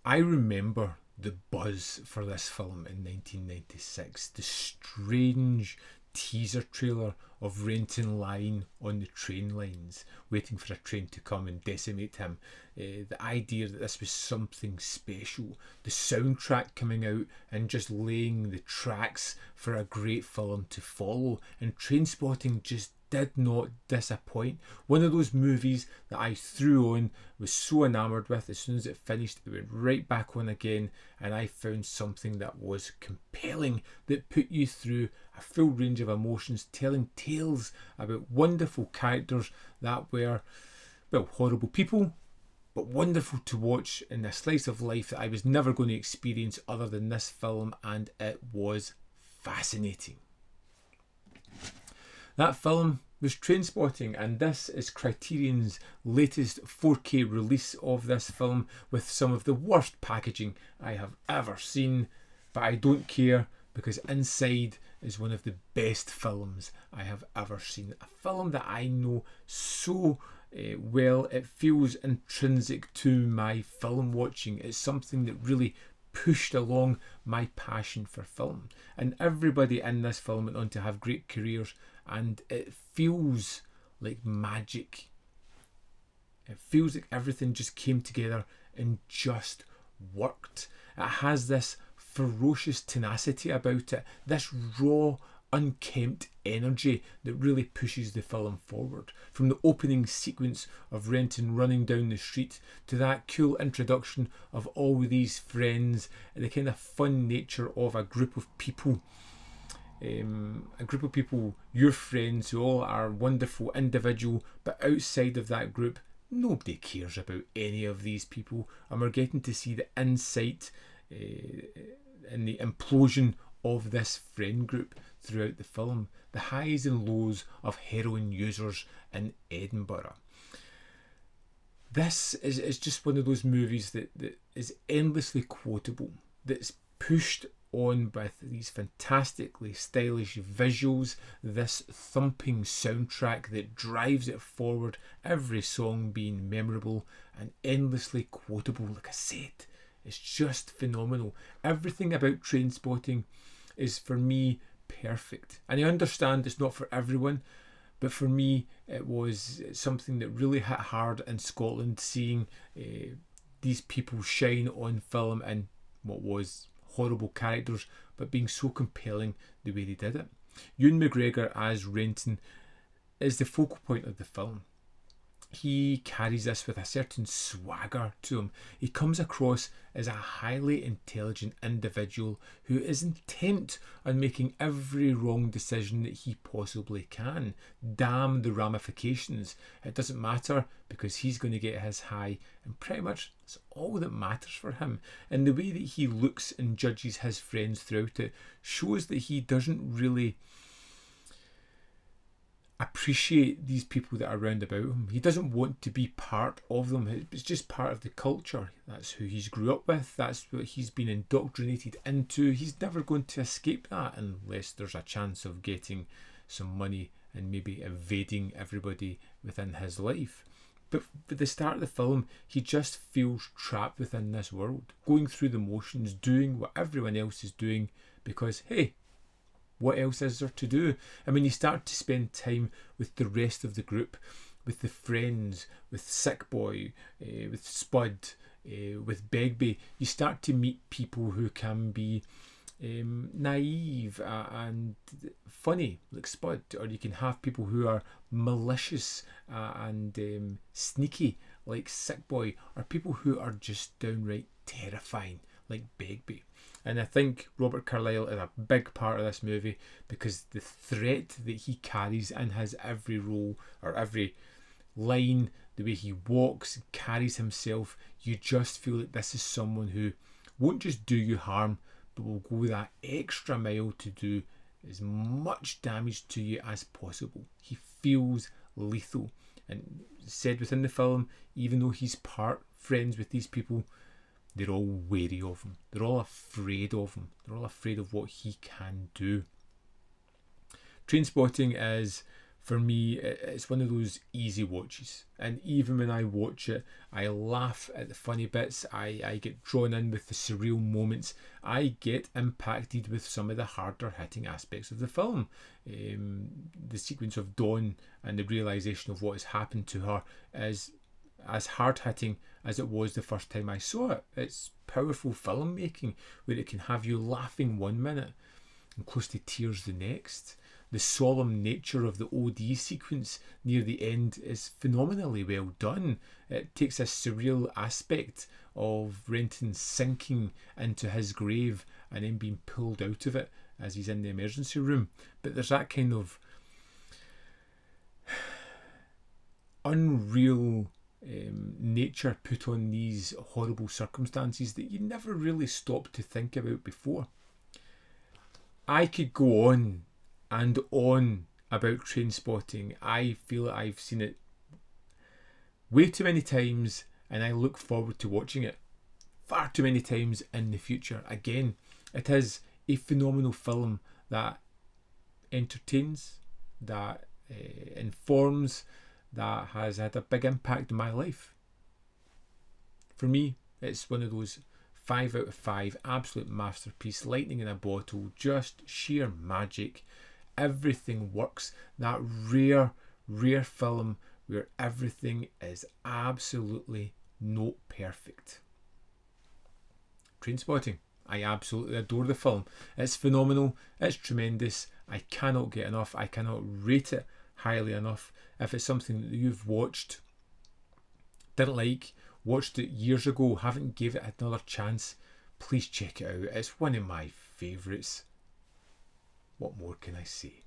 I remember the buzz for this film in 1996, the strange teaser trailer of Renton lying on the train lines, waiting for a train to come and decimate him. The idea that this was something special, the soundtrack coming out and just laying the tracks for a great film to follow, and Trainspotting just did not disappoint. One of those movies that I threw on, was so enamoured with. As soon as it finished, it went right back on again, and I found something that was compelling, that put you through a full range of emotions, telling tales about wonderful characters that were, well, horrible people, but wonderful to watch in a slice of life that I was never going to experience other than this film, and it was fascinating. That film was Trainspotting, and this is Criterion's latest 4K release of this film, with some of the worst packaging I have ever seen, but I don't care, because inside is one of the best films I have ever seen. A film that I know so well, it feels intrinsic to my film watching. It's something that really pushed along my passion for film, and everybody in this film went on to have great careers, and it feels like magic. It feels like everything just came together and just worked. It has this ferocious tenacity about it, this raw, unkempt energy that really pushes the film forward. From the opening sequence of Renton running down the street to that cool introduction of all these friends and the kind of fun nature of a group of people, your friends, who all are wonderful individual, but outside of that group nobody cares about any of these people, and we're getting to see the insight and the implosion of this friend group throughout the film, the highs and lows of heroin users in Edinburgh. This is just one of those movies that is endlessly quotable, that's pushed on with these fantastically stylish visuals, this thumping soundtrack that drives it forward, every song being memorable and endlessly quotable. Like I said, it's just phenomenal. Everything about Trainspotting is, for me, perfect. And I understand it's not for everyone, but for me it was something that really hit hard in Scotland, seeing these people shine on film in what was horrible characters, but being so compelling the way they did it. Ewan McGregor as Renton is the focal point of the film. He carries this with a certain swagger to him. He comes across as a highly intelligent individual who is intent on making every wrong decision that he possibly can. Damn the ramifications. It doesn't matter, because he's going to get his high, and pretty much that's all that matters for him. And the way that he looks and judges his friends throughout it shows that he doesn't really appreciate these people that are around about him. He doesn't want to be part of them. It's just part of the culture. That's who he's grew up with. That's what he's been indoctrinated into. He's never going to escape that unless there's a chance of getting some money and maybe evading everybody within his life. But at the start of the film, he just feels trapped within this world, going through the motions, doing what everyone else is doing, because, hey, what else is there to do? And when you start to spend time with the rest of the group, with the friends, with Sick Boy, with Spud, with Begbie, you start to meet people who can be naive and funny, like Spud, or you can have people who are malicious and sneaky, like Sick Boy, or people who are just downright terrifying, like Begbie. And I think Robert Carlyle is a big part of this movie, because the threat that he carries in his every role or every line, the way he walks, carries himself, you just feel like this is someone who won't just do you harm, but will go that extra mile to do as much damage to you as possible. He feels lethal, and said within the film, even though he's part friends with these people, they're all wary of him. They're all afraid of him. They're all afraid of what he can do. Trainspotting is For me, it's one of those easy watches, and even when I watch it, I laugh at the funny bits, I get drawn in with the surreal moments, I get impacted with some of the harder hitting aspects of the film. The sequence of Dawn and the realisation of what has happened to her is as hard hitting as it was the first time I saw it. It's powerful filmmaking where it can have you laughing one minute and close to tears the next. The solemn nature of the OD sequence near the end is phenomenally well done. It takes a surreal aspect of Renton sinking into his grave and then being pulled out of it as he's in the emergency room. But there's that kind of unreal nature put on these horrible circumstances that you never really stopped to think about before. I could go on and on about Trainspotting. I feel I've seen it way too many times, and I look forward to watching it far too many times in the future. Again, it is a phenomenal film that entertains, that informs, that has had a big impact in my life. For me, it's one of those 5 out of 5, absolute masterpiece, lightning in a bottle, just sheer magic. Everything works. That rare film where everything is absolutely note perfect. Trainspotting. I absolutely adore the film. It's phenomenal. It's tremendous. I cannot get enough. I cannot rate it highly enough. If it's something that you've watched, didn't like, watched it years ago, haven't gave it another chance, please check it out. It's one of my favourites. What more can I say?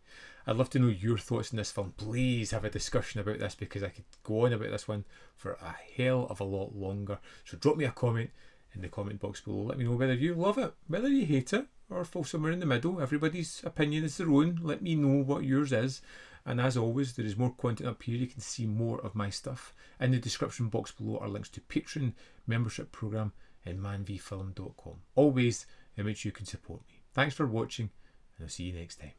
I'd love to know your thoughts on this film. Please have a discussion about this, because I could go on about this one for a hell of a lot longer. So drop me a comment in the comment box below. Let me know whether you love it, whether you hate it, or fall somewhere in the middle. Everybody's opinion is their own. Let me know what yours is. And as always, there is more content up here. You can see more of my stuff. In the description box below are links to Patreon, membership program, and manvfilm.com. Always in which you can support me. Thanks for watching, and I'll see you next time.